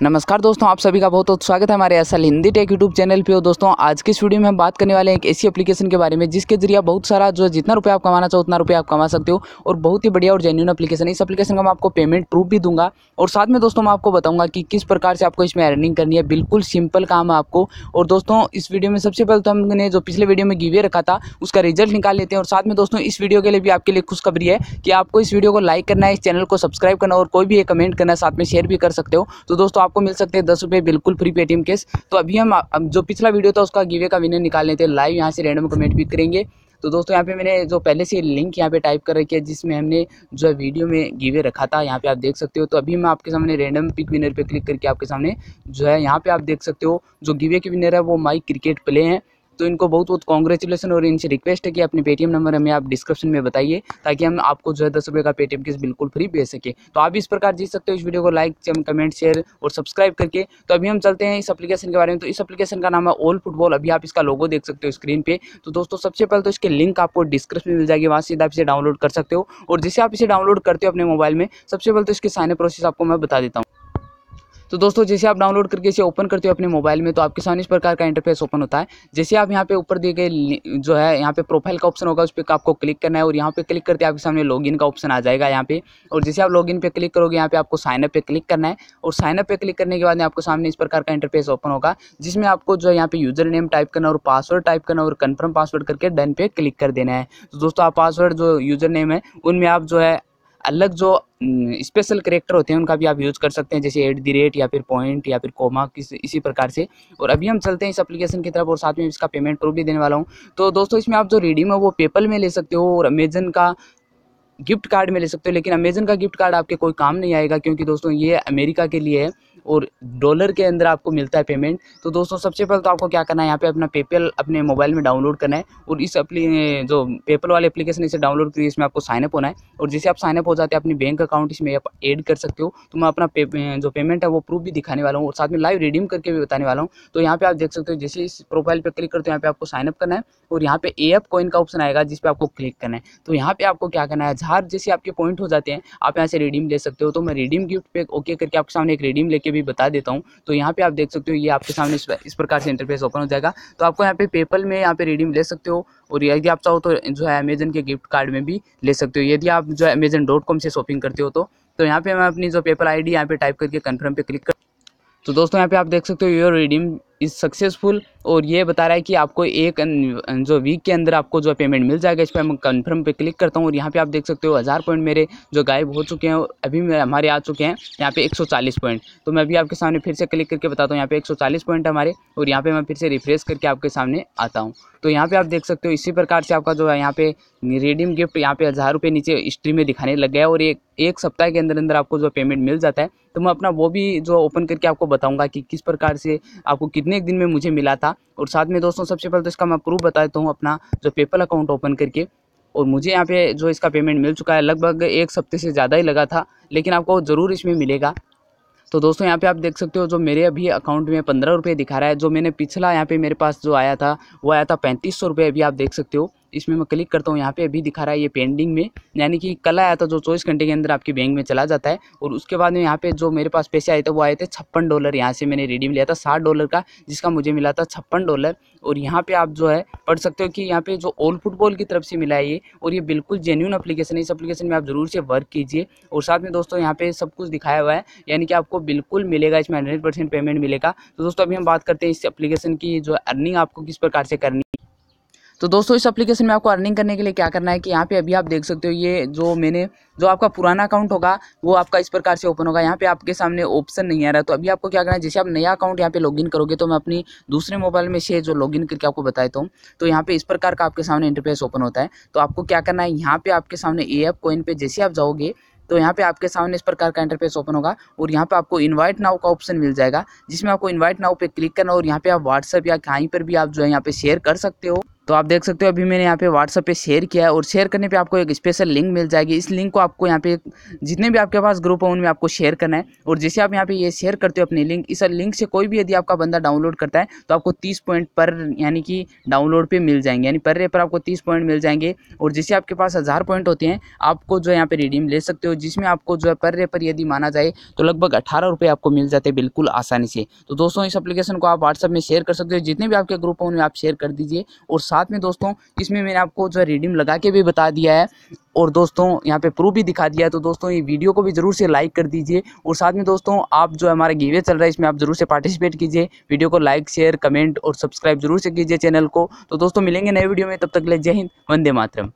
नमस्कार दोस्तों, आप सभी का बहुत बहुत स्वागत है हमारे असल हिंदी टेक यूट्यूब चैनल पे। दोस्तों आज की इस वीडियो में हम बात करने वाले हैं एक ऐसी एप्लीकेशन के बारे में जिसके जरिए आप बहुत सारा जो जितना रुपया आप कमाना चाहो उतना रुपया आप कमा सकते हो और बहुत ही बढ़िया और जेन्युइन एप्लीकेशन है। इस एप्लीकेशन का मैं आपको पेमेंट प्रूफ भी दूंगा और साथ में दोस्तों मैं आपको बताऊंगा कि किस प्रकार से आपको इसमें अर्निंग करनी है। बिल्कुल सिंपल काम है आपको। और दोस्तों इस वीडियो में सबसे पहले तो हमने जो पिछले वीडियो में गिवे रखा था उसका रिजल्ट निकाल लेते हैं और साथ में दोस्तों इस वीडियो के लिए भी आपके लिए खुशखबरी है कि आपको इस वीडियो को लाइक करना है, इस चैनल को सब्सक्राइब करना और कोई भी एक कमेंट करना है, साथ में शेयर भी कर सकते हो। तो दोस्तों आपको मिल सकते हैं 10 रुपये बिल्कुल फ्री पेटीएम केस। तो अभी हम जो पिछला वीडियो था उसका गिवे का विनर निकाल लेते हैं लाइव, यहाँ से रैंडम कमेंट भी करेंगे। तो दोस्तों यहाँ पे मैंने जो पहले से लिंक यहाँ पे टाइप कर रखी है जिसमें हमने जो वीडियो में गिवे रखा था, यहाँ पे आप देख सकते हो। तो अभी मैं आपके सामने रैंडम पिक विनर पे क्लिक करके आपके सामने जो है यहाँ पे आप देख सकते हो जो गिवे के विनर है वो माई क्रिकेट प्ले हैं। तो इनको बहुत बहुत कॉन्ग्रेचुलेसन और इनसे रिक्वेस्ट है कि अपने पेटीएम नंबर हमें आप डिस्क्रिप्शन में बताइए ताकि हम आपको जो है 10 रुपये का पेटीएम केस बिल्कुल फ्री भेज सके। तो आप इस प्रकार जीत सकते हो इस वीडियो को लाइक कमेंट शेयर और सब्सक्राइब करके। तो अभी हम चलते हैं इस एप्लीकेशन के बारे में। तो इस एप्लीकेशन का नाम है ऑल फुटबॉल। अभी आप इसका लोगो देख सकते हो स्क्रीन पे। तो दोस्तों सबसे पहले तो इसके लिंक आपको डिस्क्रिप्शन में मिल जाएगी, वहाँ सीधा आप इसे डाउनलोड कर सकते हो। और जैसे आप इसे डाउनलोड करते हो अपने मोबाइल में, सबसे पहले तो इसकी साइन अप प्रोसेस आपको मैं बता देता हूँ। तो दोस्तों जैसे आप डाउनलोड करके इसे ओपन करते हो अपने मोबाइल में तो आपके सामने इस प्रकार का इंटरफेस ओपन होता है। जैसे आप यहाँ पे ऊपर दिए गए जो है यहाँ पे प्रोफाइल का ऑप्शन होगा उस पर आपको क्लिक करना है और यहाँ पे क्लिक करते आपके सामने लॉगिन का ऑप्शन आ जाएगा यहाँ पे। और जैसे आप लॉगिन पे क्लिक करोगे यहाँ पे आपको साइन अप पे क्लिक करना है और साइन अप पे क्लिक करने के बाद में आपको सामने इस प्रकार का इंटरफेस ओपन होगा जिसमें आपको जो है यहाँ पे यूजर नेम टाइप करना और पासवर्ड टाइप करना और कन्फर्म पासवर्ड करके डन पे क्लिक कर देना है। तो दोस्तों आप पासवर्ड जो यूजर नेम है उनमें आप जो है अलग जो स्पेशल कैरेक्टर होते हैं उनका भी आप यूज़ कर सकते हैं, जैसे @ या फिर पॉइंट या फिर कोमा इसी प्रकार से। और अभी हम चलते हैं इस एप्लीकेशन की तरफ और साथ में इसका पेमेंट प्रूफ भी देने वाला हूँ। तो दोस्तों इसमें आप जो रिडीम है वो पेपल में ले सकते हो और अमेजन का गिफ्ट कार्ड में ले सकते हो। लेकिन अमेजन का गिफ्ट कार्ड आपके कोई काम नहीं आएगा क्योंकि दोस्तों ये अमेरिका के लिए है और डॉलर के अंदर आपको मिलता है पेमेंट। तो दोस्तों सबसे पहले तो आपको क्या करना है, यहाँ पे अपना पेपल अपने मोबाइल में डाउनलोड करना है और इस जो पेपल वाले एप्लीकेशन इसे डाउनलोड करिए, इसमें आपको साइनअप होना है। और जैसे आप साइनअप हो जाते हैं अपनी बैंक अकाउंट इसमें आप ऐड कर सकते हो। तो मैं अपना जो पेमेंट है वो प्रूफ भी दिखाने वाला हूँ और साथ में लाइव रिडीम करके भी बताने वाला हूँ। तो यहाँ पे आप देख सकते हो जैसे इस प्रोफाइल पे क्लिक करते हो यहाँ पे आपको साइनअप करना है और यहाँ पे एएफ कॉइन का ऑप्शन आएगा जिस पे आपको क्लिक करना है। तो यहाँ पे आपको क्या करना है, जहाँ जैसे आपके पॉइंट हो जाते हैं आप यहाँ से रिडीम ले सकते हो। तो मैं रिडीम गिफ्ट पे ओके करके आपके सामने एक रिडीम लेके भी बता देता हूँ। तो यहाँ पे आप देख सकते हो ये आपके सामने इस प्रकार से इंटरफेस ओपन हो जाएगा। तो आपको यहाँ पे पेपल में यहाँ पे रिडीम ले सकते हो और यदि आप चाहो तो जो है अमेजन के गिफ्ट कार्ड में भी ले सकते हो यदि आप जो है amazon.com से शॉपिंग करते हो। तो यहाँ पे मैं अपनी जो पेपल आईडी यहाँ पे टाइप करके कन्फर्म पे क्लिक कर। तो दोस्तों यहाँ पे आप देख सकते हो योर रिडीम इज सक्सेसफुल और ये बता रहा है कि आपको एक जो वीक के अंदर आपको जो पेमेंट मिल जाएगा। इस पर मैं कन्फर्म पे क्लिक करता हूँ और यहाँ पे आप देख सकते हो 1000 पॉइंट मेरे जो गायब हो चुके हैं और अभी हमारे आ चुके हैं यहाँ पे 140 पॉइंट। तो मैं अभी आपके सामने फिर से क्लिक करके बताता हूँ, यहाँ पे 140 पॉइंट हमारे और यहाँ पे मैं फिर से रिफ्रेश करके आपके सामने आता हूँ। तो यहाँ पे आप देख सकते हो इसी प्रकार से आपका जो है यहाँ पे रिडीम गिफ्ट यहाँ पे 1000 रुपये नीचे हिस्ट्री में दिखाने लग गया और एक सप्ताह के अंदर आपको जो पेमेंट मिल जाता है। तो मैं अपना वो भी जो ओपन करके आपको बताऊंगा कि किस प्रकार से आपको कितने दिन में मुझे मिला था। और साथ में दोस्तों सबसे पहले तो इसका मैं प्रूफ बता देता हूँ अपना जो पेपल अकाउंट ओपन करके। और मुझे यहाँ पे जो इसका पेमेंट मिल चुका है लगभग एक हफ्ते से ज़्यादा ही लगा था, लेकिन आपको ज़रूर इसमें मिलेगा। तो दोस्तों यहाँ पे आप देख सकते हो जो मेरे अभी अकाउंट में 15 रुपये दिखा रहा है। जो मैंने पिछला यहाँ पे मेरे पास जो आया था वो आया था 3500 रुपये। अभी आप देख सकते हो इसमें मैं क्लिक करता हूँ, यहाँ पे अभी दिखा रहा है ये पेंडिंग में, यानी कि कल आया था जो 24 घंटे के अंदर आपकी बैंक में चला जाता है। और उसके बाद में यहाँ पे जो मेरे पास पैसे आए थे वो आए थे $56। यहाँ से मैंने रिडीम लिया था $60 का जिसका मुझे मिला था $56। और यहाँ पे आप जो है पढ़ सकते हो कि यहाँ पे जो ऑल फुटबॉल की तरफ से मिला है ये, और ये बिल्कुल जेन्युइन एप्लीकेशन है। इस एप्लीकेशन में आप जरूर से वर्क कीजिए। और साथ में दोस्तों यहाँ पे सब कुछ दिखाया हुआ है, यानी कि आपको बिल्कुल मिलेगा, इसमें 100% पेमेंट मिलेगा। तो दोस्तों अभी हम बात करते हैं इस एप्लीकेशन की जो अर्निंग आपको किस प्रकार से करनी। तो दोस्तों इस एप्लीकेशन में आपको अर्निंग करने के लिए क्या करना है कि यहाँ पे अभी आप देख सकते हो ये जो आपका पुराना अकाउंट होगा वो आपका इस प्रकार से ओपन होगा। यहाँ पे आपके सामने ऑप्शन नहीं आ रहा। तो अभी आपको क्या करना है, जैसे आप नया अकाउंट यहाँ पे लॉगिन करोगे तो मैं अपनी दूसरे मोबाइल में से जो लॉगिन करके आपको बताता हूँ। तो यहाँ पे इस प्रकार का आपके सामने इंटरफेस ओपन होता है। तो आपको क्या करना है, यहाँ पे आपके सामने एएफ कॉइन पे जैसे आप जाओगे तो यहाँ पे आपके सामने इस प्रकार का इंटरफेस ओपन होगा और यहाँ पे आपको इनवाइट नाउ का ऑप्शन मिल जाएगा जिसमें आपको इनवाइट नाउ पे क्लिक करना और यहाँ पे आप व्हाट्सएप या कहीं पर भी आप जो है यहाँ पे शेयर कर सकते हो। तो आप देख सकते हो अभी मैंने यहाँ पे व्हाट्सएप पे शेयर किया है और शेयर करने पे आपको एक स्पेशल लिंक मिल जाएगी। इस लिंक को आपको यहाँ पे जितने भी आपके पास ग्रुप है उनमें आपको शेयर करना है और जैसे आप यहाँ पे ये शेयर करते हो अपनी लिंक, इस लिंक से कोई भी यदि आपका बंदा डाउनलोड करता है तो आपको 30 पॉइंट पर यानी कि डाउनलोड पे मिल जाएंगे, यानी पर डे पर आपको 30 पॉइंट मिल जाएंगे। और जैसे आपके पास 1000 पॉइंट होते हैं आपको जो है यहाँ पे रिडीम ले सकते हो, जिसमें आपको जो है पर डे पर यदि माना जाए तो लगभग 18 रुपये आपको मिल जाते हैं बिल्कुल आसानी से। तो दोस्तों इस एप्लीकेशन को आप व्हाट्सएप में शेयर कर सकते हो, जितने भी आपके ग्रुप है उनमें आप शेयर कर दीजिए। और साथ में दोस्तों इसमें मैंने आपको जो है रिडीम लगा के भी बता दिया है और दोस्तों यहाँ पे प्रूफ भी दिखा दिया है। तो दोस्तों ये वीडियो को भी जरूर से लाइक कर दीजिए और साथ में दोस्तों आप जो हमारा गिवे चल रहा है इसमें आप जरूर से पार्टिसिपेट कीजिए। वीडियो को लाइक शेयर कमेंट और सब्सक्राइब जरूर से कीजिए चैनल को। तो दोस्तों मिलेंगे नए वीडियो में, तब तक के लिए जय हिंद, वंदे मातरम।